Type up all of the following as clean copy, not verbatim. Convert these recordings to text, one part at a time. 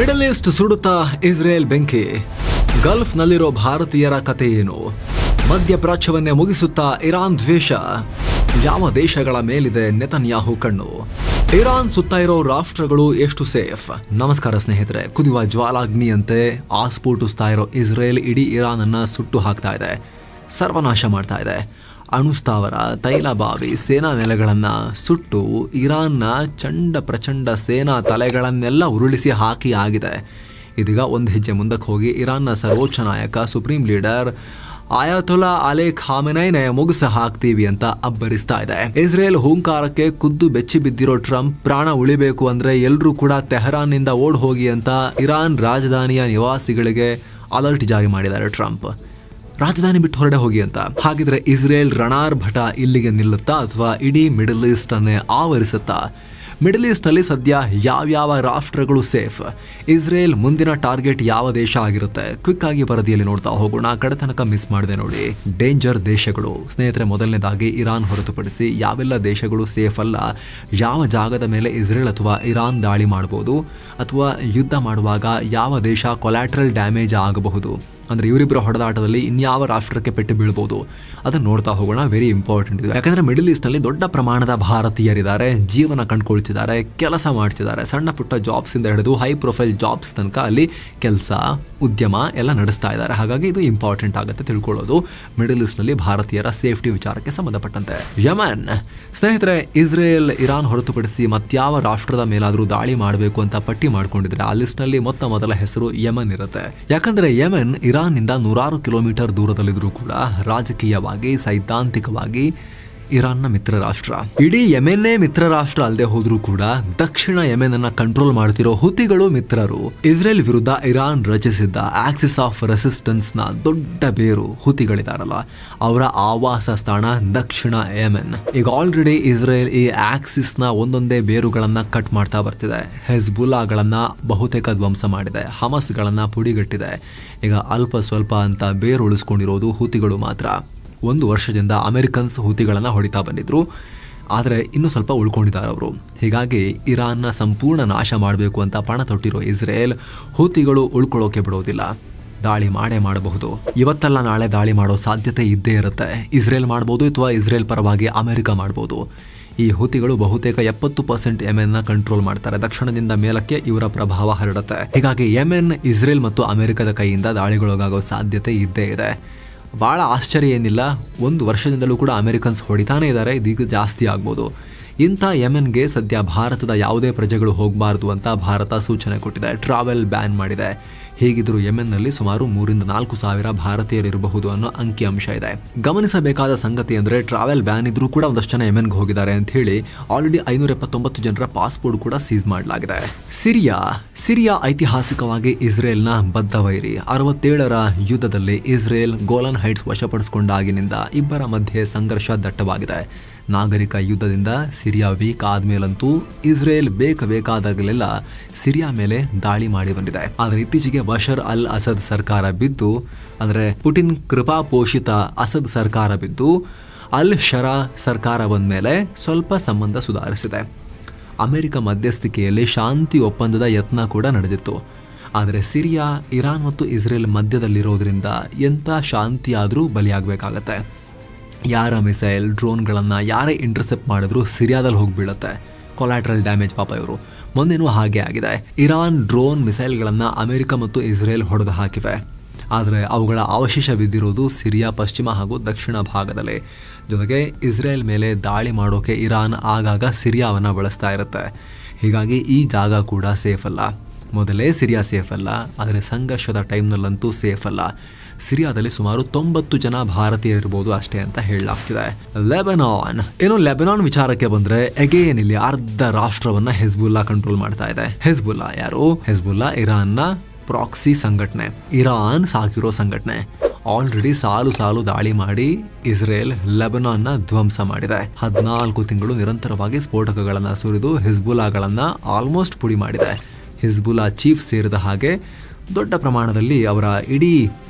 Middle East ಸುಡುತ್ತಾ Israel ಬೆಂಕಿ, ಗಲ್ಫ್ನಲ್ಲಿರೋ ಭಾರತೀಯರ ಕತೆ ಏನು, ಮಧ್ಯಪ್ರಾಚ್ಯವನ್ನೇ ಮುಗಿಸುತ್ತಾ ಇರಾನ್ ದ್ವೇಷ, ಯಾವ ದೇಶಗಳ ಮೇಲಿದೆ ನೆತನ್ಯಾಹು ಕಣ್ಣು, ಇರಾನ್ ಸುತ್ತ ಇರೋ ರಾಷ್ಟ್ರಗಳು ಎಷ್ಟು ಸೇಫ್. ನಮಸ್ಕಾರ ಸ್ನೇಹಿತರೆ. ಕುದಿಯುವ ಜ್ವಾಲಾಗ್ನಿಯಂತೆ ಆಸ್ಫೋಟಿಸ್ತಾ ಇರೋ ಇಸ್ರೇಲ್ ಇಡೀ ಇರಾನ್ ಅನ್ನ ಸುಟ್ಟು ಹಾಕ್ತಾ ಇದೆ, ಸರ್ವನಾಶ ಮಾಡ್ತಾ ಇದೆ. ಅಣುಸ್ಥಾವರ, ತೈಲ ಬಾವಿ, ಸೇನಾ ನೆಲೆಗಳನ್ನ ಸುಟ್ಟು ಇರಾನ್ನ ಚಂಡ ಪ್ರಚಂಡ ಸೇನಾ ತಲೆಗಳನ್ನೆಲ್ಲ ಉರುಳಿಸಿ ಹಾಕಿ ಆಗಿದೆ. ಇದೀಗ ಒಂದು ಹೆಜ್ಜೆ ಮುಂದಕ್ಕೆ ಹೋಗಿ ಇರಾನ್ನ ಸರ್ವೋಚ್ಚ ನಾಯಕ, ಸುಪ್ರೀಂ ಲೀಡರ್ ಆಯತೊಲಾ ಅಲಿ ಖಾಮೆನೈನೇ ಮುಗಿಸ ಹಾಕ್ತೀವಿ ಅಂತ ಅಬ್ಬರಿಸ್ತಾ ಇದೆ. ಇಸ್ರೇಲ್ ಹೂಂಕಾರಕ್ಕೆ ಖುದ್ದು ಬೆಚ್ಚಿ ಬಿದ್ದಿರೋ ಟ್ರಂಪ್ ಪ್ರಾಣ ಉಳಿಬೇಕು ಅಂದ್ರೆ ಎಲ್ಲರೂ ಕೂಡ ತೆಹರಾನ್ ನಿಂದ ಓಡ್ ಹೋಗಿ ಅಂತ ಇರಾನ್ ರಾಜಧಾನಿಯ ನಿವಾಸಿಗಳಿಗೆ ಅಲರ್ಟ್ ಜಾರಿ ಮಾಡಿದ್ದಾರೆ ಟ್ರಂಪ್. ರಾಜಧಾನಿ ಬಿಟ್ಟು ಹೊರಡೆ ಹೋಗಿ ಅಂತ. ಹಾಗಿದ್ರೆ ಇಸ್ರೇಲ್ ರಣಾರ್ಭಟ ಇಲ್ಲಿಗೆ ನಿಲ್ಲುತ್ತಾ ಅಥವಾ ಇಡೀ ಮಿಡಲ್ ಈಸ್ಟ್ ಅನ್ನೇ ಆವರಿಸುತ್ತಾ? ಮಿಡಲ್ ಈಸ್ಟ್ ನಲ್ಲಿ ಸದ್ಯ ಯಾವ್ಯಾವ ರಾಷ್ಟ್ರಗಳು ಸೇಫ್, ಇಸ್ರೇಲ್ ಮುಂದಿನ ಟಾರ್ಗೆಟ್ ಯಾವ ದೇಶ ಆಗಿರುತ್ತೆ? ಕ್ವಿಕ್ ಆಗಿ ವರದಿಯಲ್ಲಿ ನೋಡ್ತಾ ಹೋಗೋಣ. ಕಡೆ ತನಕ ಮಿಸ್ ಮಾಡಿದೆ ನೋಡಿ. ಡೇಂಜರ್ ದೇಶಗಳು ಸ್ನೇಹಿತರೆ, ಮೊದಲನೇದಾಗಿ ಇರಾನ್ ಹೊರತುಪಡಿಸಿ ಯಾವೆಲ್ಲ ದೇಶಗಳು ಸೇಫ್ ಅಲ್ಲ, ಯಾವ ಜಾಗದ ಮೇಲೆ ಇಸ್ರೇಲ್ ಅಥವಾ ಇರಾನ್ ದಾಳಿ ಮಾಡಬಹುದು ಅಥವಾ ಯುದ್ಧ ಮಾಡುವಾಗ ಯಾವ ದೇಶ ಕೊಲ್ಯಾಟ್ರಲ್ ಡ್ಯಾಮೇಜ್ ಆಗಬಹುದು, ಅಂದ್ರೆ ಇವರಿಬ್ಬರ ಹೊಡೆದಾಟದಲ್ಲಿ ಇನ್ಯಾವ ರಾಷ್ಟ್ರಕ್ಕೆ ಪೆಟ್ಟು ಬೀಳ್ಬೋದು, ಅದನ್ನ ನೋಡ್ತಾ ಹೋಗೋಣ. ವೆರಿ ಇಂಪಾರ್ಟೆಂಟ್ ಇದೆ. ಯಾಕಂದ್ರೆ ಮಿಡಲ್ ಈಸ್ಟ್ ನಲ್ಲಿ ದೊಡ್ಡ ಪ್ರಮಾಣದ ಭಾರತೀಯರಿದ್ದಾರೆ, ಜೀವನ ಕಂಡುಕೊಳ್ತಿದ್ದಾರೆ, ಕೆಲಸ ಮಾಡ್ತಿದ್ದಾರೆ. ಸಣ್ಣ ಪುಟ್ಟ ಜಾಬ್ಸ್ ಇಂದ ಹಿಡಿದು ಹೈ ಪ್ರೊಫೈಲ್ ಜಾಬ್ಸ್ ತನಕ ಅಲ್ಲಿ ಕೆಲಸ, ಉದ್ಯಮ ಎಲ್ಲ ನಡೆಸ್ತಾ ಇದ್ದಾರೆ. ಹಾಗಾಗಿ ಇದು ಇಂಪಾರ್ಟೆಂಟ್ ಆಗುತ್ತೆ ತಿಳ್ಕೊಳ್ಳೋದು ಮಿಡಲ್ ಈಸ್ಟ್ ನಲ್ಲಿ ಭಾರತೀಯರ ಸೇಫ್ಟಿ ವಿಚಾರಕ್ಕೆ ಸಂಬಂಧಪಟ್ಟಂತೆ. ಯಮನ್ ಸ್ನೇಹಿತರೆ, ಇಸ್ರೇಲ್ ಇರಾನ್ ಹೊರತುಪಡಿಸಿ ಮತ್ಯಾವ ರಾಷ್ಟ್ರದ ಮೇಲಾದ್ರೂ ದಾಳಿ ಮಾಡಬೇಕು ಅಂತ ಪಟ್ಟಿ ಮಾಡ್ಕೊಂಡಿದ್ರೆ ಆ ಲಿಸ್ಟ್ ನಲ್ಲಿ ಮೊದಲ ಹೆಸರು ಯಮನ್ ಇರುತ್ತೆ. ಯಾಕಂದ್ರೆ ಯಮನ್ ಇರಾನ್ ನಿಂದ 100 ಕಿಲೋಮೀಟರ್ ದೂರದಲ್ಲಿದ್ರೂ ಕೂಡ ರಾಜಕೀಯವಾಗಿ, ಸೈದ್ಧಾಂತಿಕವಾಗಿ ಇರಾನ್ನ ಮಿತ್ರ ರಾಷ್ಟ್ರ. ಇಡೀ ಯೆಮೆನ್ನೇ ಮಿತ್ರ ರಾಷ್ಟ್ರ ಅಲ್ಲದೆ ಹೋದ್ರೂ ಕೂಡ ದಕ್ಷಿಣ ಯೆಮೆನ್ ಅನ್ನ ಕಂಟ್ರೋಲ್ ಮಾಡ್ತಿರೋ ಹುತಿಗಳು ಮಿತ್ರರು. ಇಸ್ರೇಲ್ ವಿರುದ್ಧ ಇರಾನ್ ರಚಿಸಿದ್ದ ಆಕ್ಸಿಸ್ ಆಫ್ ರೆಸಿಸ್ಟೆನ್ಸ್ ನ ದೊಡ್ಡ ಬೇರು ಹುತಿಗಳಿದಾರಲ್ಲ, ಅವರ ಆವಾಸ ಸ್ಥಾನ ದಕ್ಷಿಣ ಯೆಮೆನ್. ಈಗ ಆಲ್ರೆಡಿ ಇಸ್ರೇಲ್ ಈ ಆಕ್ಸಿಸ್ ನ ಒಂದೊಂದೇ ಬೇರುಗಳನ್ನ ಕಟ್ ಮಾಡ್ತಾ ಬರ್ತಿದೆ. ಹೆಜ್ಬುಲ್ಲಾಗಳನ್ನ ಬಹುತೇಕ ಧ್ವಂಸ ಮಾಡಿದೆ, ಹಮಸ್ ಗಳನ್ನ ಪುಡಿಗಟ್ಟಿದೆ. ಈಗ ಅಲ್ಪ ಸ್ವಲ್ಪ ಅಂತ ಬೇರು ಉಳಿಸ್ಕೊಂಡಿರೋದು ಹುತಿಗಳು ಮಾತ್ರ. 1 ವರ್ಷದಿಂದ ಅಮೆರಿಕನ್ಸ್ ಹುತಿಗಳನ್ನ ಹೊಡಿತಾ ಬಂದಿದ್ರು, ಆದರೆ ಇನ್ನೂ ಸ್ವಲ್ಪ ಉಳ್ಕೊಂಡಿದ್ದಾರೆ ಅವರು. ಹೀಗಾಗಿ ಇರಾನ್ನ ಸಂಪೂರ್ಣ ನಾಶ ಮಾಡಬೇಕು ಅಂತ ಪಣ ತೊಟ್ಟಿರೋ ಇಸ್ರೇಲ್ ಹುತಿಗಳು ಉಳ್ಕೊಳ್ಳೋಕೆ ಬಿಡೋದಿಲ್ಲ. ದಾಳಿ ಮಾಡಬಹುದು. ಇವತ್ತಲ್ಲ ನಾಳೆ ದಾಳಿ ಮಾಡೋ ಸಾಧ್ಯತೆ ಇದ್ದೇ ಇರುತ್ತೆ. ಇಸ್ರೇಲ್ ಮಾಡ್ಬೋದು ಅಥವಾ ಇಸ್ರೇಲ್ ಪರವಾಗಿ ಅಮೆರಿಕ ಮಾಡ್ಬೋದು. ಈ ಹುತಿಗಳು ಬಹುತೇಕ 70% ಯೆಮೆನ್ ನ ಕಂಟ್ರೋಲ್ ಮಾಡ್ತಾರೆ. ದಕ್ಷಿಣದಿಂದ ಮೇಲಕ್ಕೆ ಇವರ ಪ್ರಭಾವ ಹರಡುತ್ತೆ. ಹೀಗಾಗಿ ಯೆಮೆನ್ ಇಸ್ರೇಲ್ ಮತ್ತು ಅಮೆರಿಕದ ಕೈಯಿಂದ ದಾಳಿಗೊಳಗಾಗೋ ಸಾಧ್ಯತೆ ಇದ್ದೇ ಇದೆ. ಬಹಳ ಆಶ್ಚರ್ಯ ಏನಿಲ್ಲ, 1 ವರ್ಷದಿಂದಲೂ ಕೂಡ ಅಮೆರಿಕನ್ಸ್ ಹೊಡಿತಾನೆ ಇದ್ದಾರೆ, ಇದೀಗ ಜಾಸ್ತಿ ಆಗ್ಬೋದು. ಇಂಥ ಯೆಮೆನ್ಗೆ ಸದ್ಯ ಭಾರತದ ಯಾವುದೇ ಪ್ರಜೆಗಳು ಹೋಗಬಾರದು ಅಂತ ಭಾರತ ಸೂಚನೆ ಕೊಟ್ಟಿದೆ, ಟ್ರಾವೆಲ್ ಬ್ಯಾನ್ ಮಾಡಿದೆ. ಹೀಗಿದ್ರು ಯೆಮೆನ್ನಲ್ಲಿ ಸುಮಾರು 3-4 ಸಾವಿರ ಭಾರತೀಯರಿರಬಹುದು ಅನ್ನೋ ಅಂಕಿ ಅಂಶ ಇದೆ. ಗಮನಿಸಬೇಕಾದ ಸಂಗತಿ ಅಂದ್ರೆ ಟ್ರಾವೆಲ್ ಬ್ಯಾನ್ ಇದ್ರೂ ಕೂಡ ಒಂದಷ್ಟು ಜನ ಯೆಮೆನ್ಗೆ ಹೋಗಿದ್ದಾರೆ ಅಂತ ಹೇಳಿ ಆಲ್ರೆಡಿ 579 ಜನರ ಪಾಸ್ಪೋರ್ಟ್ ಕೂಡ ಸೀಸ್ ಮಾಡಲಾಗಿದೆ. ಸಿರಿಯಾ ಐತಿಹಾಸಿಕವಾಗಿ ಇಸ್ರೇಲ್ನ ಬದ್ಧ ವೈರಿ. 67ರ ಯುದ್ಧದಲ್ಲಿ ಇಸ್ರೇಲ್ ಗೋಲನ್ ಹೈಟ್ಸ್ ವಶಪಡಿಸಿಕೊಂಡಾಗಿನಿಂದ ಇಬ್ಬರ ಮಧ್ಯೆ ಸಂಘರ್ಷ ದಟ್ಟವಾಗಿದೆ. ನಾಗರಿಕ ಯುದ್ಧದಿಂದ ಸಿರಿಯಾ ವೀಕ್ ಆದ್ಮೇಲಂತೂ ಇಸ್ರೇಲ್ ಬೇಕಾದಾಗಲೆಲ್ಲ ಸಿರಿಯಾ ಮೇಲೆ ದಾಳಿ ಮಾಡಿ ಬಂದಿದೆ. ಆದರೆ ಇತ್ತೀಚೆಗೆ ಬಶರ್ ಅಲ್ ಅಸದ್ ಸರ್ಕಾರ ಬಿದ್ದು, ಅಂದ್ರೆ ಪುಟಿನ್ ಕೃಪಾಪೋಷಿತ ಅಸದ್ ಸರ್ಕಾರ ಬಿದ್ದು ಅಲ್ ಶರಾ ಸರ್ಕಾರ ಬಂದ ಮೇಲೆ ಸ್ವಲ್ಪ ಸಂಬಂಧ ಸುಧಾರಿಸಿದೆ. ಅಮೆರಿಕ ಮಧ್ಯಸ್ಥಿಕೆಯಲ್ಲಿ ಶಾಂತಿ ಒಪ್ಪಂದದ ಯತ್ನ ಕೂಡ ನಡೆದಿತ್ತು. ಆದರೆ ಸಿರಿಯಾ, ಇರಾನ್ ಮತ್ತು ಇಸ್ರೇಲ್ ಮಧ್ಯದಲ್ಲಿರೋದ್ರಿಂದ ಎಂಥ ಶಾಂತಿ ಆದರೂ ಬಲಿಯಾಗಬೇಕಾಗತ್ತೆ. ಯಾರ ಮಿಸೈಲ್, ಡ್ರೋನ್ಗಳನ್ನು ಯಾರೇ ಇಂಟರ್ಸೆಪ್ಟ್ ಮಾಡಿದ್ರು ಸಿರಿಯಾದಲ್ಲಿ ಹೋಗಿಬೀಳುತ್ತೆ. ಕೊಲ್ಯಾಟ್ರಲ್ ಡ್ಯಾಮೇಜ್ ಪಾಪ ಇವರು. ಮೊನ್ನೆನೂ ಹಾಗೆ ಆಗಿದೆ. ಇರಾನ್ ಡ್ರೋನ್ ಮಿಸೈಲ್ಗಳನ್ನು ಅಮೆರಿಕ ಮತ್ತು ಇಸ್ರೇಲ್ ಹೊಡೆದು ಹಾಕಿವೆ. ಆದರೆ ಅವುಗಳ ಅವಶೇಷ ಬಿದ್ದಿರೋದು ಸಿರಿಯಾ ಪಶ್ಚಿಮ ಹಾಗೂ ದಕ್ಷಿಣ ಭಾಗದಲ್ಲಿ. ಜೊತೆಗೆ ಇಸ್ರೇಲ್ ಮೇಲೆ ದಾಳಿ ಮಾಡೋಕೆ ಇರಾನ್ ಆಗಾಗ ಸಿರಿಯಾವನ್ನು ಬಳಸ್ತಾ ಇರುತ್ತೆ. ಹೀಗಾಗಿ ಈ ಜಾಗ ಕೂಡ ಸೇಫ್ ಅಲ್ಲ. ಮೊದಲೇ ಸಿರಿಯಾ ಸೇಫ್ ಅಲ್ಲ, ಆದರೆ ಸಂಘರ್ಷದ ಟೈಮ್ನಲ್ಲಂತೂ ಸೇಫ್ ಅಲ್ಲ. ಸಿರಿಯಾದಲ್ಲಿ ಸುಮಾರು 90 ಜನ ಭಾರತೀಯರಿರ್ಬೋದು ಅಷ್ಟೇ ಅಂತ ಹೇಳಲಾಗ್ತಿದೆ. ಲೆಬನಾನ್ ವಿಚಾರಕ್ಕೆ ಬಂದ್ರೆ ಅಗೇನ್ ಇಲ್ಲಿ ಅರ್ಧ ರಾಷ್ಟ್ರವನ್ನ ಹೆಜ್ಬುಲ್ಲಾ ಕಂಟ್ರೋಲ್ ಮಾಡ್ತಾ ಇದೆ. ಹೆಜ್ಬುಲ್ಲಾ ಯಾರು? ಹೆಜ್ಬುಲ್ಲಾ ಇರಾನ್ನ ಪ್ರಾಕ್ಸಿ ಸಂಘಟನೆ, ಇರಾನ್ ಸಾಕಿರೋ ಸಂಘಟನೆ. ಆಲ್ರೆಡಿ ಸಾಲು ದಾಳಿ ಮಾಡಿ ಇಸ್ರೇಲ್ ಲೆಬನಾನ್ನ ಧ್ವಂಸ ಮಾಡಿದೆ. 14 ತಿಂಗಳು ನಿರಂತರವಾಗಿ ಸ್ಫೋಟಕಗಳನ್ನ ಸುರಿದು ಹಿಜ್ಬುಲ್ಲಾಗಳನ್ನ ಆಲ್ಮೋಸ್ಟ್ ಪುಡಿ ಮಾಡಿದೆ. ಹಿಜ್ಬುಲ್ಲಾ ಚೀಫ್ ಸೇರಿದ ಹಾಗೆ ದೊಡ್ಡ ಪ್ರಮಾಣದಲ್ಲಿ ಅವರ ಇಡೀ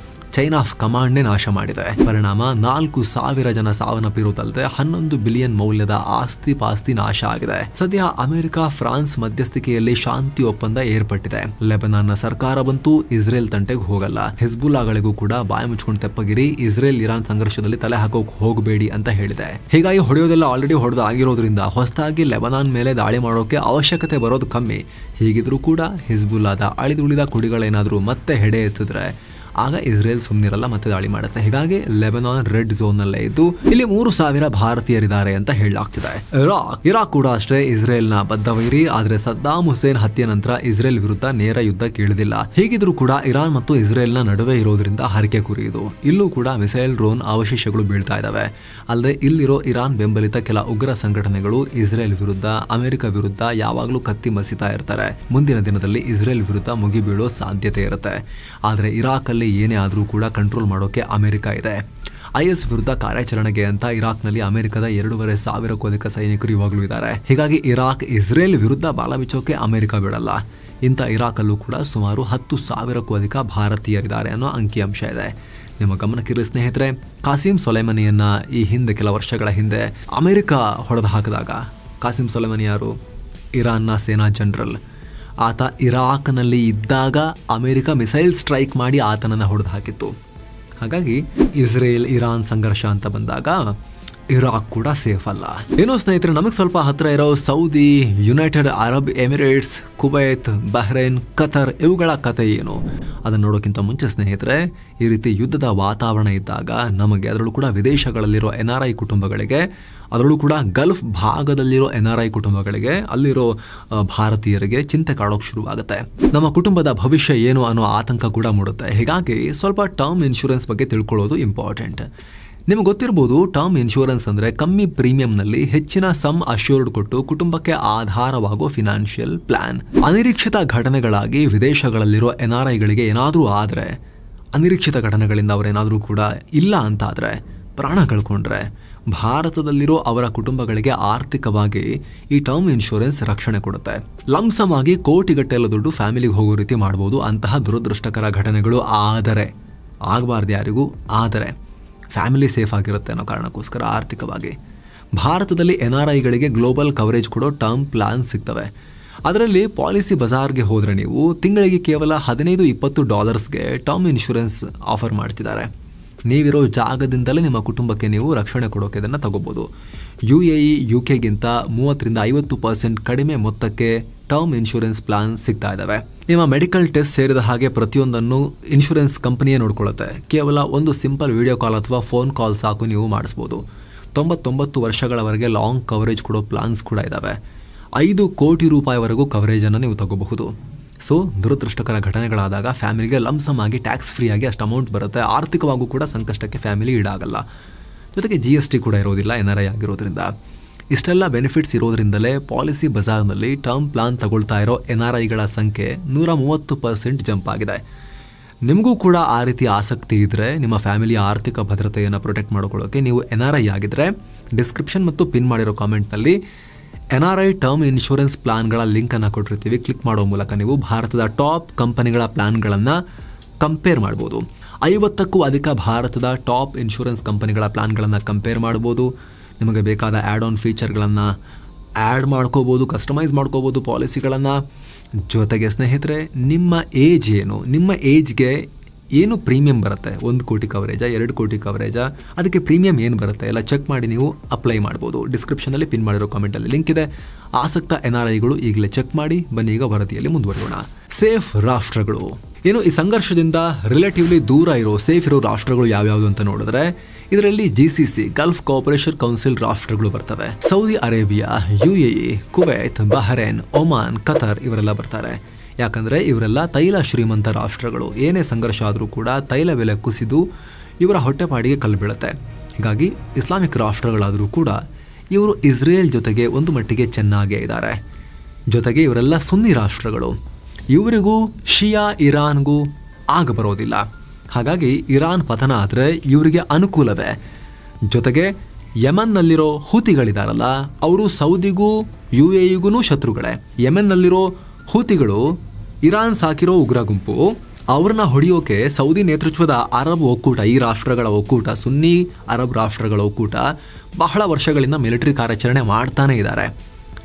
ಚೈನ್ ಆಫ್ ಕಮಾಂಡ್ನೇ ನಾಶ ಮಾಡಿದೆ. ಪರಿಣಾಮ 4,000 ಜನ ಸಾವನ್ನಪ್ಪಿರುವುದಲ್ಲದೆ 11 ಬಿಲಿಯನ್ ಮೌಲ್ಯದ ಆಸ್ತಿ ಪಾಸ್ತಿ ನಾಶ ಆಗಿದೆ. ಸದ್ಯ ಅಮೆರಿಕ ಫ್ರಾನ್ಸ್ ಮಧ್ಯಸ್ಥಿಕೆಯಲ್ಲಿ ಶಾಂತಿ ಒಪ್ಪಂದ ಏರ್ಪಟ್ಟಿದೆ. ಲೆಬನಾನ್ನ ಸರ್ಕಾರವಂತೂ ಇಸ್ರೇಲ್ ತಂಟೆಗೆ ಹೋಗಲ್ಲ. ಹಿಜ್ಬುಲ್ಲಾಗಳಿಗೂ ಕೂಡ ಬಾಯಿ ಮುಚ್ಕೊಂಡು ತೆಪ್ಪಗಿರಿ, ಇಸ್ರೇಲ್ ಇರಾನ್ ಸಂಘರ್ಷದಲ್ಲಿ ತಲೆ ಹಾಕೋಕ್ ಹೋಗಬೇಡಿ ಅಂತ ಹೇಳಿದೆ. ಹೀಗಾಗಿ ಹೊಡೆಯೋದೆಲ್ಲ ಆಲ್ರೆಡಿ ಹೊಡೆದು ಆಗಿರೋದ್ರಿಂದ ಹೊಸದಾಗಿ ಲೆಬನಾನ್ ಮೇಲೆ ದಾಳಿ ಮಾಡೋಕೆ ಅವಶ್ಯಕತೆ ಬರೋದು ಕಮ್ಮಿ. ಹೀಗಿದ್ರೂ ಕೂಡ ಹಿಜ್ಬುಲ್ಲಾದ ಅಳಿದುಳಿದ ಕುಡಿಗಳೇನಾದ್ರೂ ಮತ್ತೆ ಹೆಡೆ ಎತ್ತಿದ್ರೆ ಆಗ ಇಸ್ರೇಲ್ ಸುಮ್ಮನಿರಲ್ಲ, ಮತ್ತೆ ದಾಳಿ ಮಾಡುತ್ತೆ. ಹೀಗಾಗಿ ಲೆಬನಾನ್ ರೆಡ್ ಝೋನ್ ನಲ್ಲೇ ಇದ್ದು ಇಲ್ಲಿ 3,000 ಭಾರತೀಯರಿದ್ದಾರೆ ಅಂತ ಹೇಳಲಾಗ್ತಿದೆ. ಇರಾಕ್ ಕೂಡ ಅಷ್ಟೇ ಇಸ್ರೇಲ್ನ ಬದ್ಧವೈರಿ. ಆದ್ರೆ ಸದ್ದಾಂ ಹುಸೇನ್ ಹತ್ಯೆ ನಂತರ ಇಸ್ರೇಲ್ ವಿರುದ್ಧ ನೇರ ಯುದ್ಧಕ್ಕೆ ಇಳಿದಿಲ್ಲ. ಹೀಗಿದ್ರೂ ಕೂಡ ಇರಾನ್ ಮತ್ತು ಇಸ್ರೇಲ್ನ ನಡುವೆ ಇರೋದ್ರಿಂದ ಹರಕೆ ಕುರಿಯುವುದು. ಇಲ್ಲೂ ಕೂಡ ಮಿಸೈಲ್ ಡ್ರೋನ್ ಅವಶೇಷಗಳು ಬೀಳ್ತಾ ಇದಾವೆ. ಅಲ್ಲದೆ ಇಲ್ಲಿರೋ ಇರಾನ್ ಬೆಂಬಲಿತ ಕೆಲ ಉಗ್ರ ಸಂಘಟನೆಗಳು ಇಸ್ರೇಲ್ ವಿರುದ್ಧ, ಅಮೆರಿಕ ವಿರುದ್ಧ ಯಾವಾಗಲೂ ಕತ್ತಿ ಮಸಿತಾ ಇರ್ತಾರೆ. ಮುಂದಿನ ದಿನದಲ್ಲಿ ಇಸ್ರೇಲ್ ವಿರುದ್ಧ ಮುಗಿಬೀಳೋ ಸಾಧ್ಯತೆ ಇರುತ್ತೆ. ಆದ್ರೆ ಇರಾಕ್ ಅಲ್ಲಿ ಏನೇ ಆದ್ರೂ ಕೂಡ ಕಂಟ್ರೋಲ್ ಮಾಡೋಕೆ ಅಮೆರಿಕ ಇದೆ. ಐಎಸ್ ವಿರುದ್ಧ ಕಾರ್ಯಾಚರಣೆಗೆ ಅಂತ ಇರಾಕ್ನಲ್ಲಿ ಅಮೆರಿಕದ 2,500ಕ್ಕೂ ಅಧಿಕ ಸೈನಿಕರು ಇವಾಗಲೂ ಇದ್ದಾರೆ. ಹೀಗಾಗಿ ಇರಾಕ್ ಇಸ್ರೇಲ್ ವಿರುದ್ಧ ಬಾಲ ಬಿಚ್ಚೋಕೆ ಅಮೆರಿಕ ಬಿಡಲ್ಲ. ಇಂಥ ಇರಾಕ್ ಅಲ್ಲೂ ಕೂಡ ಸುಮಾರು 10,000ಕ್ಕೂ ಅಧಿಕ ಭಾರತೀಯರಿದ್ದಾರೆ ಅನ್ನೋ ಅಂಕಿಅಂಶ ಇದೆ. ನಿಮ್ಮ ಗಮನಕ್ಕಿರಲಿ ಸ್ನೇಹಿತರೆ, ಕಾಸಿಂ ಸೊಲೈಮನಿಯನ್ನ ಈ ಹಿಂದೆ ಕೆಲ ವರ್ಷಗಳ ಹಿಂದೆ ಅಮೆರಿಕ ಹೊಡೆದು ಹಾಕಿದಾಗ, ಕಾಸಿಂ ಸೊಲೈಮನಿ ಯಾರು? ಇರಾನ್ನ ಸೇನಾ ಜನರಲ್. ಆತ ಇರಾಕ್ನಲ್ಲಿ ಇದ್ದಾಗ ಅಮೆರಿಕ ಮಿಸೈಲ್ ಸ್ಟ್ರೈಕ್ ಮಾಡಿ ಆತನನ್ನು ಹೊಡೆದು ಹಾಕಿತ್ತು. ಹಾಗಾಗಿ ಇಸ್ರೇಲ್ ಇರಾನ್ ಸಂಘರ್ಷ ಅಂತ ಬಂದಾಗ ಇರಾಕ್ ಕೂಡ ಸೇಫ್ ಅಲ್ಲ. ಏನೋ ಸ್ನೇಹಿತರೆ, ನಮಗೆ ಸ್ವಲ್ಪ ಹತ್ರ ಇರೋ Saudi, United Arab Emirates, Kuwait, Bahrain, Qatar ಇವುಗಳ ಕತೆ ಏನು ಅದನ್ನು ನೋಡೋಕ್ಕಿಂತ ಮುಂಚೆ ಸ್ನೇಹಿತರೆ, ಈ ರೀತಿ ಯುದ್ಧದ ವಾತಾವರಣ ಇದ್ದಾಗ ನಮಗೆ, ಅದರಲ್ಲೂ ಕೂಡ ವಿದೇಶಗಳಲ್ಲಿರೋ NRI ಕುಟುಂಬಗಳಿಗೆ, ಅದರಲ್ಲೂ ಕೂಡ ಗಲ್ಫ್ ಭಾಗದಲ್ಲಿರೋ NRI ಕುಟುಂಬಗಳಿಗೆ, ಅಲ್ಲಿರೋ ಭಾರತೀಯರಿಗೆ ಚಿಂತೆ ಕಾಡೋಕೆ ಶುರುವಾಗುತ್ತೆ. ನಮ್ಮ ಕುಟುಂಬದ ಭವಿಷ್ಯ ಏನು ಅನ್ನೋ ಆತಂಕ ಕೂಡ ಮೂಡುತ್ತೆ. ಹೀಗಾಗಿ ಸ್ವಲ್ಪ ಟರ್ಮ್ ಇನ್ಶೂರೆನ್ಸ್ ಬಗ್ಗೆ ತಿಳ್ಕೊಳ್ಳೋದು ಇಂಪಾರ್ಟೆಂಟ್. ನಿಮಗೆ ಗೊತ್ತಿರಬಹುದು, ಟರ್ಮ್ ಇನ್ಶೂರೆನ್ಸ್ ಅಂದ್ರೆ ಕಮ್ಮಿ ಪ್ರೀಮಿಯಂನಲ್ಲಿ ಹೆಚ್ಚಿನ ಸಮ್ ಅಶ್ಯೂರ್ಡ್ ಕೊಟ್ಟು ಕುಟುಂಬಕ್ಕೆ ಆಧಾರವಾಗೋ ಫಿನಾನ್ಷಿಯಲ್ ಪ್ಲಾನ್. ಅನಿರೀಕ್ಷಿತ ಘಟನೆಗಳಾಗಿ ವಿದೇಶಗಳಲ್ಲಿರೋ NRIಗಳಿಗೆ ಏನಾದರೂ ಆದ್ರೆ, ಅನಿರೀಕ್ಷಿತ ಘಟನೆಗಳಿಂದ ಅವರೇನಾದರೂ ಕೂಡ ಇಲ್ಲ ಅಂತಾದ್ರೆ, ಪ್ರಾಣ ಕಳ್ಕೊಂಡ್ರೆ ಭಾರತದಲ್ಲಿರೋ ಅವರ ಕುಟುಂಬಗಳಿಗೆ ಆರ್ಥಿಕವಾಗಿ ಈ ಟರ್ಮ್ ಇನ್ಶೂರೆನ್ಸ್ ರಕ್ಷಣೆ ಕೊಡುತ್ತೆ. ಲಂಸಮ್ ಆಗಿ ಕೋಟಿಗಟ್ಟಲೆ ದುಡ್ಡು ಫ್ಯಾಮಿಲಿಗೆ ಹೋಗೋ ರೀತಿ ಮಾಡಬಹುದು. ಅಂತಹ ದುರದೃಷ್ಟಕರ ಘಟನೆಗಳು ಆದರೆ, ಆಗಬಾರ್ದು ಯಾರಿಗೂ, ಆದರೆ ಫ್ಯಾಮಿಲಿ ಸೇಫ್ ಆಗಿರುತ್ತೆ ಅನ್ನೋ ಕಾರಣಕ್ಕೋಸ್ಕರ ಆರ್ಥಿಕವಾಗಿ ಭಾರತದಲ್ಲಿ NRIಗಳಿಗೆ ಗ್ಲೋಬಲ್ ಕವರೇಜ್ ಕೊಡೋ ಟರ್ಮ್ ಪ್ಲಾನ್ ಸಿಗ್ತವೆ. ಅದರಲ್ಲಿ ಪಾಲಿಸಿ ಬಜಾರ್ಗೆ ಹೋದರೆ ನೀವು ತಿಂಗಳಿಗೆ ಕೇವಲ $15-20 ಟರ್ಮ್ ಇನ್ಶೂರೆನ್ಸ್ ಆಫರ್ ಮಾಡ್ತಿದ್ದಾರೆ. ನೀವಿರೋ ಜಾಗದಿಂದಲೇ ನಿಮ್ಮ ಕುಟುಂಬಕ್ಕೆ ನೀವು ರಕ್ಷಣೆ ಕೊಡೋಕೆ ಇದನ್ನು ತಗೋಬಹುದು. UAE, UKಗಿಂತ 30-50% ಕಡಿಮೆ ಮೊತ್ತಕ್ಕೆ ಟರ್ಮ್ ಇನ್ಶೂರೆನ್ಸ್ ಪ್ಲಾನ್ ಸಿಗ್ತಾ ಇದ್ದಾವೆ. ನಿಮ್ಮ ಮೆಡಿಕಲ್ ಟೆಸ್ಟ್ ಸೇರಿದ ಹಾಗೆ ಪ್ರತಿಯೊಂದನ್ನು ಇನ್ಶೂರೆನ್ಸ್ ಕಂಪನಿಯೇ ನೋಡ್ಕೊಳ್ಳುತ್ತೆ. ಕೇವಲ ಒಂದು ಸಿಂಪಲ್ ವಿಡಿಯೋ ಕಾಲ್ ಅಥವಾ ಫೋನ್ ಕಾಲ್ ಸಾಕು ನೀವು ಮಾಡಿಸ್ಬೋದು. 99 ವರ್ಷಗಳವರೆಗೆ ಲಾಂಗ್ ಕವರೇಜ್ ಕೊಡೋ ಪ್ಲಾನ್ಸ್ ಕೂಡ ಇದ್ದಾವೆ. 5 ಕೋಟಿ ರೂಪಾಯಿವರೆಗೂ ಕವರೇಜನ್ನು ನೀವು ತಗೋಬಹುದು. ಸೊ ದುರದೃಷ್ಟಕರ ಘಟನೆಗಳಾದಾಗ ಫ್ಯಾಮಿಲಿಗೆ ಲಂಸಮ್ ಆಗಿ ಟ್ಯಾಕ್ಸ್ ಫ್ರೀ ಆಗಿ ಅಷ್ಟು ಅಮೌಂಟ್ ಬರುತ್ತೆ. ಆರ್ಥಿಕವಾಗೂ ಕೂಡ ಸಂಕಷ್ಟಕ್ಕೆ ಫ್ಯಾಮಿಲಿ ಈಡಾಗಲ್ಲ. ಜೊತೆಗೆ GST ಕೂಡ ಇರೋದಿಲ್ಲ NRI ಆಗಿರೋದ್ರಿಂದ. ಇಷ್ಟೆಲ್ಲ ಬೆನಿಫಿಟ್ಸ್ ಇರೋದ್ರಿಂದಲೇ ಪಾಲಿಸಿ ಬಜಾರ್ನಲ್ಲಿ ಟರ್ಮ್ ಪ್ಲಾನ್ ತಗೊಳ್ತಾ ಇರೋ NRIಗಳ ಸಂಖ್ಯೆ 130% ಜಂಪ್ ಆಗಿದೆ. ನಿಮಗೂ ಕೂಡ ಆ ರೀತಿ ಆಸಕ್ತಿ ಇದ್ದರೆ, ನಿಮ್ಮ ಫ್ಯಾಮಿಲಿಯ ಆರ್ಥಿಕ ಭದ್ರತೆಯನ್ನು ಪ್ರೊಟೆಕ್ಟ್ ಮಾಡ್ಕೊಳ್ಳೋಕೆ ನೀವು NRI ಆಗಿದ್ರೆ, ಡಿಸ್ಕ್ರಿಪ್ಷನ್ ಮತ್ತು ಪಿನ್ ಮಾಡಿರೋ ಕಾಮೆಂಟ್ನಲ್ಲಿ NRI ಟರ್ಮ್ ಇನ್ಶೂರೆನ್ಸ್ ಪ್ಲಾನ್ಗಳ ಲಿಂಕನ್ನು ಕೊಟ್ಟಿರ್ತೀವಿ. ಕ್ಲಿಕ್ ಮಾಡೋ ಮೂಲಕ ನೀವು ಭಾರತದ ಟಾಪ್ ಕಂಪನಿಗಳ ಪ್ಲಾನ್ಗಳನ್ನು ಕಂಪೇರ್ ಮಾಡ್ಬೋದು. 50ಕ್ಕೂ ಅಧಿಕ ಭಾರತದ ಟಾಪ್ ಇನ್ಶೂರೆನ್ಸ್ ಕಂಪನಿಗಳ ಪ್ಲಾನ್ಗಳನ್ನು ಕಂಪೇರ್ ಮಾಡ್ಬೋದು. ನಿಮಗೆ ಬೇಕಾದ ಆ್ಯಡ್ ಆನ್ ಫೀಚರ್ಗಳನ್ನು ಆ್ಯಡ್ ಮಾಡ್ಕೋಬೋದು, ಕಸ್ಟಮೈಸ್ ಮಾಡ್ಕೋಬೋದು ಪಾಲಿಸಿಗಳನ್ನು. ಜೊತೆಗೆ ಸ್ನೇಹಿತರೆ, ನಿಮ್ಮ ಏಜ್ ಏನು, ನಿಮ್ಮ ಏಜ್ಗೆ ಏನು ಪ್ರೀಮಿಯಂ ಬರುತ್ತೆ, 1 ಕೋಟಿ ಕವರೇಜಾ, 2 ಕೋಟಿ ಕವರೇಜಾ, ಅದಕ್ಕೆ ಪ್ರೀಮಿಯಂ ಏನು ಬರುತ್ತೆ ಎಲ್ಲ ಚೆಕ್ ಮಾಡಿ ನೀವು ಅಪ್ಲೈ ಮಾಡ್ಬೋದು. ಡಿಸ್ಕ್ರಿಪ್ಷನಲ್ಲಿ ಪಿನ್ ಮಾಡಿರೋ ಕಾಮೆಂಟಲ್ಲಿ ಲಿಂಕ್ ಇದೆ. ಆಸಕ್ತ NRIಗಳು ಈಗಲೇ ಚೆಕ್ ಮಾಡಿ. ಬನ್ನಿ ಈಗ ವರದಿಯಲ್ಲಿ ಮುಂದುವರಿಯೋಣ. ಸೇಫ್ ರಾಷ್ಟ್ರಗಳು ಏನು, ಈ ಸಂಘರ್ಷದಿಂದ ರಿಲೇಟಿವ್ಲಿ ದೂರ ಇರೋ ಸೇಫ್ ಇರೋ ರಾಷ್ಟ್ರಗಳು ಯಾವ್ಯಾವುದು ಅಂತ ನೋಡಿದ್ರೆ, ಇದರಲ್ಲಿ GCC ಗಲ್ಫ್ ಕೋಆಪರೇಷನ್ ಕೌನ್ಸಿಲ್ ರಾಷ್ಟ್ರಗಳು ಬರ್ತವೆ. Saudi Arabia, UAE, Kuwait, Bahrain, Oman, Qatar ಇವರೆಲ್ಲ ಬರ್ತಾರೆ. ಯಾಕಂದರೆ ಇವರೆಲ್ಲ ತೈಲ ಶ್ರೀಮಂತ ರಾಷ್ಟ್ರಗಳು. ಏನೇ ಸಂಘರ್ಷ ಆದರೂ ಕೂಡ ತೈಲ ಬೆಲೆ ಕುಸಿದು ಇವರ ಹೊಟ್ಟೆಪಾಡಿಗೆ ಕಲ್ಲು ಬೀಳುತ್ತೆ. ಹೀಗಾಗಿ ಇಸ್ಲಾಮಿಕ್ ರಾಷ್ಟ್ರಗಳಾದರೂ ಕೂಡ ಇವರು ಇಸ್ರೇಲ್ ಜೊತೆಗೆ ಒಂದು ಮಟ್ಟಿಗೆ ಚೆನ್ನಾಗೇ ಇದ್ದಾರೆ. ಜೊತೆಗೆ ಇವರೆಲ್ಲ ಸುನ್ನಿ ರಾಷ್ಟ್ರಗಳು. ಇವರಿಗೂ ಶಿಯಾ ಇರಾನ್ಗೂ ಆಗ ಬರೋದಿಲ್ಲ. ಹಾಗಾಗಿ ಇರಾನ್ ಪತನ ಆದರೆ ಇವರಿಗೆ ಅನುಕೂಲವೇ. ಜೊತೆಗೆ ಯಮನ್ನಲ್ಲಿರೋ ಹೂತಿಗಳಿದಾರಲ್ಲ, ಅವರು ಸೌದಿಗೂ UAEಗೂ ಶತ್ರುಗಳೇ. ಯಮನ್ನಲ್ಲಿರೋ ಹೂತಿಗಳು ಇರಾನ್ ಸಾಕಿರೋ ಉಗ್ರ ಗುಂಪು. ಅವ್ರನ್ನ ಹೊಡೆಯೋಕೆ ಸೌದಿ ನೇತೃತ್ವದ ಅರಬ್ ಒಕ್ಕೂಟ, ಈ ರಾಷ್ಟ್ರಗಳ ಒಕ್ಕೂಟ, ಸುನ್ನಿ ಅರಬ್ ರಾಷ್ಟ್ರಗಳ ಒಕ್ಕೂಟ ಬಹಳ ವರ್ಷಗಳಿಂದ ಮಿಲಿಟರಿ ಕಾರ್ಯಾಚರಣೆ ಮಾಡ್ತಾನೆ ಇದ್ದಾರೆ.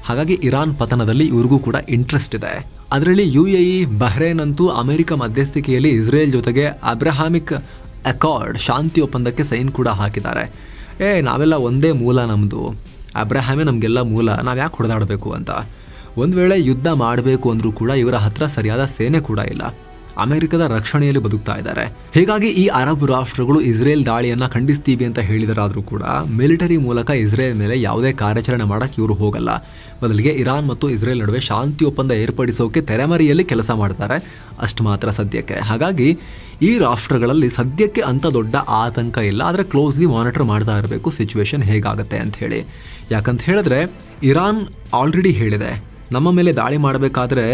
ಹಾಗಾಗಿ ಇರಾನ್ ಪತನದಲ್ಲಿ ಇವ್ರಿಗೂ ಕೂಡ ಇಂಟ್ರೆಸ್ಟ್ ಇದೆ. ಅದರಲ್ಲಿ UAE, ಬಹ್ರೇನ್ ಅಂತೂ ಅಮೆರಿಕ ಮಧ್ಯಸ್ಥಿಕೆಯಲ್ಲಿ ಇಸ್ರೇಲ್ ಜೊತೆಗೆ ಅಬ್ರಹಾಮಿಕ್ ಅಕಾರ್ಡ್ ಶಾಂತಿ ಒಪ್ಪಂದಕ್ಕೆ ಸೈನ್ ಕೂಡ ಹಾಕಿದ್ದಾರೆ. ನಾವೆಲ್ಲ ಒಂದೇ ಮೂಲ, ನಮ್ಮದು ಅಬ್ರಹಾಮೇ ನಮಗೆಲ್ಲ ಮೂಲ, ನಾವು ಯಾಕೆ ಹೊಡೆದಾಡಬೇಕು ಅಂತ. ಒಂದು ವೇಳೆ ಯುದ್ಧ ಮಾಡಬೇಕು ಅಂದರೂ ಕೂಡ ಇವರ ಹತ್ರ ಸರಿಯಾದ ಸೇನೆ ಕೂಡ ಇಲ್ಲ, ಅಮೆರಿಕದ ರಕ್ಷಣೆಯಲ್ಲಿ ಬದುಕ್ತಾ ಇದ್ದಾರೆ. ಹೀಗಾಗಿ ಈ ಅರಬ್ ರಾಷ್ಟ್ರಗಳು ಇಸ್ರೇಲ್ ದಾಳಿಯನ್ನ ಖಂಡಿಸ್ತೀವಿ ಅಂತ ಹೇಳಿದರಾದರೂ ಕೂಡ ಮಿಲಿಟರಿ ಮೂಲಕ ಇಸ್ರೇಲ್ ಮೇಲೆ ಯಾವುದೇ ಕಾರ್ಯಾಚರಣೆ ಮಾಡಕ್ಕೆ ಇವರು ಹೋಗಲ್ಲ. ಬದಲಿಗೆ ಇರಾನ್ ಮತ್ತು ಇಸ್ರೇಲ್ ನಡುವೆ ಶಾಂತಿ ಒಪ್ಪಂದ ಏರ್ಪಡಿಸೋಕೆ ತೆರೆಮರೆಯಲ್ಲಿ ಕೆಲಸ ಮಾಡ್ತಾರೆ, ಅಷ್ಟು ಮಾತ್ರ ಸದ್ಯಕ್ಕೆ. ಹಾಗಾಗಿ ಈ ರಾಷ್ಟ್ರಗಳಲ್ಲಿ ಸದ್ಯಕ್ಕೆ ಅಂತ ದೊಡ್ಡ ಆತಂಕ ಇಲ್ಲ, ಆದರೆ ಕ್ಲೋಸ್ಲಿ ಮಾನಿಟರ್ ಮಾಡ್ತಾ ಇರಬೇಕು ಸಿಚುವೇಶನ್ ಹೇಗಾಗುತ್ತೆ ಅಂತ ಹೇಳಿ. ಯಾಕಂತ ಹೇಳಿದ್ರೆ ಇರಾನ್ ಆಲ್ರೆಡಿ ಹೇಳಿದೆ, ನಮ್ಮ ಮೇಲೆ ದಾಳಿ ಮಾಡಬೇಕಾದ್ರೆ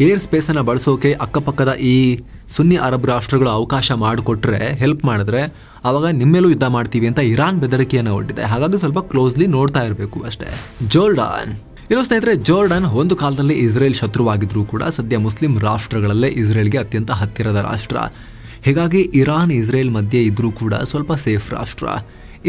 ಏರ್ ಸ್ಪೇಸನ್ನು ಬಳಸೋಕೆ ಅಕ್ಕಪಕ್ಕದ ಈ ಸುನ್ನಿ ಅರಬ್ ರಾಷ್ಟ್ರಗಳು ಅವಕಾಶ ಮಾಡಿಕೊಟ್ರೆ, ಹೆಲ್ಪ್ ಮಾಡಿದ್ರೆ ಆವಾಗ ನಿಮ್ಮೇಲೂ ಯುದ್ಧ ಮಾಡ್ತೀವಿ ಅಂತ ಇರಾನ್ ಬೆದರಿಕೆಯನ್ನು ಒಡ್ಡಿದೆ. ಹಾಗಾಗಿ ಸ್ವಲ್ಪ ಕ್ಲೋಸ್ಲಿ ನೋಡ್ತಾ ಇರಬೇಕು ಅಷ್ಟೇ. ಜೋರ್ಡಾನ್, ಇನ್ನು ಸ್ನೇಹಿತರೆ, ಜೋರ್ಡಾನ್ ಒಂದು ಕಾಲದಲ್ಲಿ ಇಸ್ರೇಲ್ ಶತ್ರುವಾಗಿದ್ರೂ ಕೂಡ ಸದ್ಯ ಮುಸ್ಲಿಂ ರಾಷ್ಟ್ರಗಳಲ್ಲೇ ಇಸ್ರೇಲ್ಗೆ ಅತ್ಯಂತ ಹತ್ತಿರದ ರಾಷ್ಟ್ರ. ಹೀಗಾಗಿ ಇರಾನ್ ಇಸ್ರೇಲ್ ಮಧ್ಯೆ ಇದ್ರೂ ಕೂಡ ಸ್ವಲ್ಪ ಸೇಫ್ ರಾಷ್ಟ್ರ.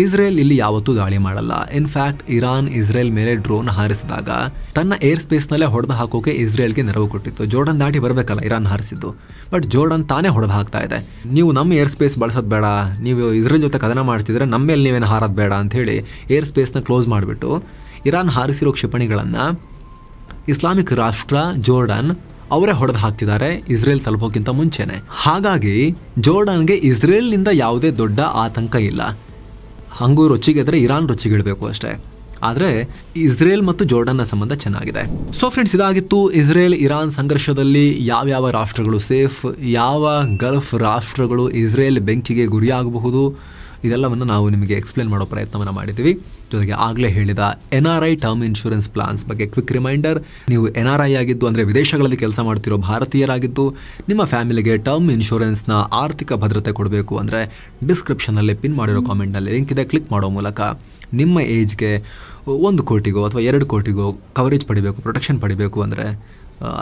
ಇಸ್ರೇಲ್ ಇಲ್ಲಿ ಯಾವತ್ತೂ ದಾಳಿ ಮಾಡಲ್ಲ. ಇನ್ಫ್ಯಾಕ್ಟ್ ಇರಾನ್ ಇಸ್ರೇಲ್ ಮೇಲೆ ಡ್ರೋನ್ ಹಾರಿಸಿದಾಗ ತನ್ನ ಏರ್ ಸ್ಪೇಸ್ನಲ್ಲೇ ಹೊಡೆದು ಹಾಕೋಕೆ ಇಸ್ರೇಲ್ಗೆ ನೆರವು ಕೊಟ್ಟಿತ್ತು. ಜೋರ್ಡನ್ ದಾಟಿ ಬರಬೇಕಲ್ಲ ಇರಾನ್ ಹಾರಿಸಿದ್ದು, ಬಟ್ ಜೋರ್ಡನ್ ತಾನೇ ಹೊಡೆದು ಹಾಕ್ತಾ ಇದೆ. ನೀವು ನಮ್ಮ ಏರ್ ಸ್ಪೇಸ್ ಬಳಸೋದು ಬೇಡ, ನೀವು ಇಸ್ರೇಲ್ ಜೊತೆ ಕದನ ಮಾಡ್ತಿದ್ರೆ ನಮ್ಮ ಮೇಲೆ ನೀವೇನು ಹಾರೋದು ಬೇಡ ಅಂತ ಹೇಳಿ ಏರ್ ಸ್ಪೇಸ್ನ ಕ್ಲೋಸ್ ಮಾಡಿಬಿಟ್ಟು ಇರಾನ್ ಹಾರಿಸಿರೋ ಕ್ಷಿಪಣಿಗಳನ್ನು ಇಸ್ಲಾಮಿಕ್ ರಾಷ್ಟ್ರ ಜೋರ್ಡನ್ ಅವರೇ ಹೊಡೆದು ಹಾಕ್ತಿದ್ದಾರೆ ಇಸ್ರೇಲ್ ತಲುಪೋಕ್ಕಿಂತ ಮುಂಚೆನೆ. ಹಾಗಾಗಿ ಜೋರ್ಡನ್ಗೆ ಇಸ್ರೇಲ್ನಿಂದ ಯಾವುದೇ ದೊಡ್ಡ ಆತಂಕ ಇಲ್ಲ. ಹಂಗೂ ರೊಚ್ಚಿಗೆದ್ರೆ ಇರಾನ್ ರೊಚ್ಚಿಗಿಡಬೇಕು ಅಷ್ಟೇ. ಆದರೆ ಇಸ್ರೇಲ್ ಮತ್ತು ಜೋರ್ಡನ್ನ ಸಂಬಂಧ ಚೆನ್ನಾಗಿದೆ. ಸೊ ಫ್ರೆಂಡ್ಸ್, ಇದಾಗಿತ್ತು ಇಸ್ರೇಲ್ ಇರಾನ್ ಸಂಘರ್ಷದಲ್ಲಿ ಯಾವ್ಯಾವ ರಾಷ್ಟ್ರಗಳು ಸೇಫ್, ಯಾವ ಗಲ್ಫ್ ರಾಷ್ಟ್ರಗಳು ಇಸ್ರೇಲ್ ಬೆಂಕಿಗೆ ಗುರಿಯಾಗಬಹುದು, ಇದೆಲ್ಲವನ್ನು ನಾವು ನಿಮಗೆ ಎಕ್ಸ್ಪ್ಲೇನ್ ಮಾಡೋ ಪ್ರಯತ್ನವನ್ನು ಮಾಡಿದ್ದೀವಿ. ಜೊತೆಗೆ ಆಗಲೇ ಹೇಳಿದ NRI ಟರ್ಮ್ ಇನ್ಶೂರೆನ್ಸ್ ಪ್ಲಾನ್ಸ್ ಬಗ್ಗೆ ಕ್ವಿಕ್ ರಿಮೈಂಡರ್. ನೀವು NRI ಆಗಿದ್ದು ಅಂದರೆ ವಿದೇಶಗಳಲ್ಲಿ ಕೆಲಸ ಮಾಡ್ತಿರೋ ಭಾರತೀಯರಾಗಿದ್ದು ನಿಮ್ಮ ಫ್ಯಾಮಿಲಿಗೆ ಟರ್ಮ್ ಇನ್ಶೂರೆನ್ಸ್ನ ಆರ್ಥಿಕ ಭದ್ರತೆ ಕೊಡಬೇಕು ಅಂದರೆ ಡಿಸ್ಕ್ರಿಪ್ಷನಲ್ಲಿ ಪಿನ್ ಮಾಡಿರೋ ಕಾಮೆಂಟ್ನಲ್ಲಿ ಲಿಂಕ್ ಇದೆ, ಕ್ಲಿಕ್ ಮಾಡೋ ಮೂಲಕ ನಿಮ್ಮ ಏಜ್ಗೆ 1 ಕೋಟಿಗೋ ಅಥವಾ 2 ಕೋಟಿಗೋ ಕವರೇಜ್ ಪಡಿಬೇಕು, ಪ್ರೊಟೆಕ್ಷನ್ ಪಡಿಬೇಕು ಅಂದರೆ,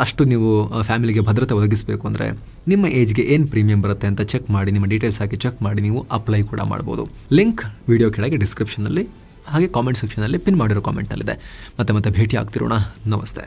ಅಷ್ಟು ನೀವು ಫ್ಯಾಮಿಲಿಗೆ ಭದ್ರತೆ ಒದಗಿಸಬೇಕು ಅಂದರೆ ನಿಮ್ಮ ಏಜ್ಗೆ ಏನು ಪ್ರೀಮಿಯಂ ಬರುತ್ತೆ ಅಂತ ಚೆಕ್ ಮಾಡಿ, ನಿಮ್ಮ ಡೀಟೇಲ್ಸ್ ಹಾಕಿ ಚೆಕ್ ಮಾಡಿ ನೀವು ಅಪ್ಲೈ ಕೂಡ ಮಾಡ್ಬೋದು. ಲಿಂಕ್ ವಿಡಿಯೋ ಕೆಳಗೆ ಡಿಸ್ಕ್ರಿಪ್ಷನಲ್ಲಿ ಹಾಗೆ ಕಾಮೆಂಟ್ ಸೆಕ್ಷನಲ್ಲಿ ಪಿನ್ ಮಾಡಿರೋ ಕಾಮೆಂಟ್ನಲ್ಲಿದೆ. ಮತ್ತೆ ಭೇಟಿ ಆಗ್ತಿರೋಣ. ನಮಸ್ತೆ.